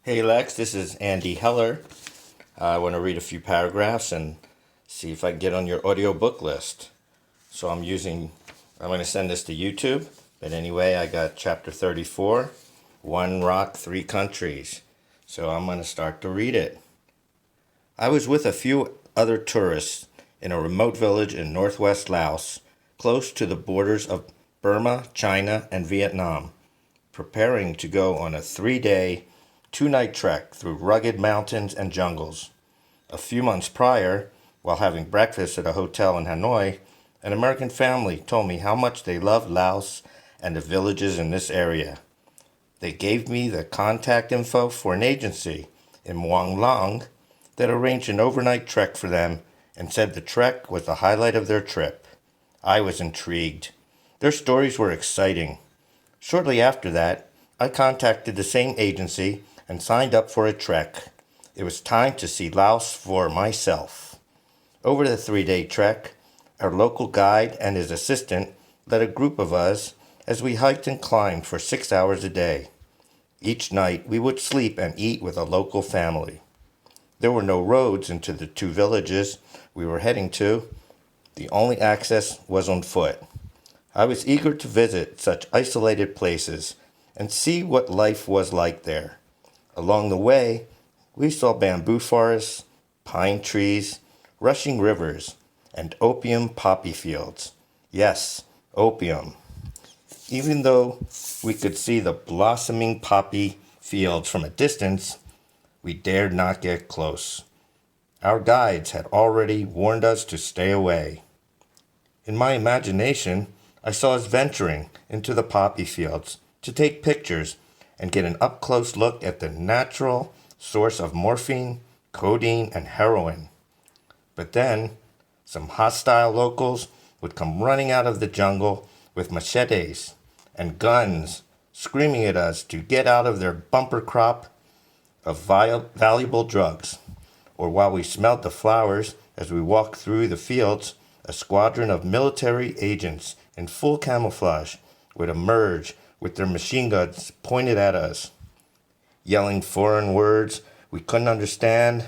Hey Lex, this is Andy Heller. I want to read a few paragraphs and see if I can get on your audiobook list. So I'm going to send this to YouTube. But anyway, I got chapter 34, One Rock, Three Countries. So I'm going to start to read it. I was with a few other tourists in a remote village in northwest Laos, close to the borders of Burma, China, and Vietnam, preparing to go on a 3-day, 2-night trek through rugged mountains and jungles. A few months prior, while having breakfast at a hotel in Hanoi, an American family told me how much they loved Laos and the villages in this area. They gave me the contact info for an agency in Muang Long that arranged an overnight trek for them and said the trek was the highlight of their trip. I was intrigued. Their stories were exciting. Shortly after that, I contacted the same agency and signed up for a trek. It was time to see Laos for myself. Over the 3-day trek, our local guide and his assistant led a group of us as we hiked and climbed for 6 hours a day. Each night we would sleep and eat with a local family. There were no roads into the 2 villages we were heading to. The only access was on foot. I was eager to visit such isolated places and see what life was like there. Along the way, we saw bamboo forests, pine trees, rushing rivers, and opium poppy fields. Yes, opium. Even though we could see the blossoming poppy fields from a distance, we dared not get close. Our guides had already warned us to stay away. In my imagination, I saw us venturing into the poppy fields to take pictures and get an up-close look at the natural source of morphine, codeine, and heroin. But then, some hostile locals would come running out of the jungle with machetes and guns, screaming at us to get out of their bumper crop of valuable drugs. Or while we smelled the flowers as we walked through the fields, a squadron of military agents in full camouflage would emerge with their machine guns pointed at us. Yelling foreign words we couldn't understand,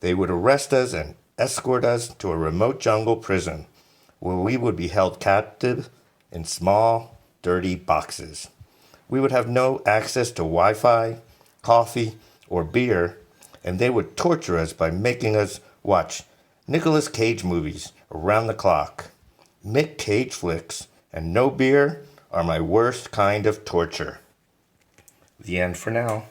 they would arrest us and escort us to a remote jungle prison where we would be held captive in small, dirty boxes. We would have no access to Wi-Fi, coffee, or beer, and they would torture us by making us watch Nicolas Cage movies around the clock. Nick Cage flicks and no beer are my worst kind of torture. The end for now.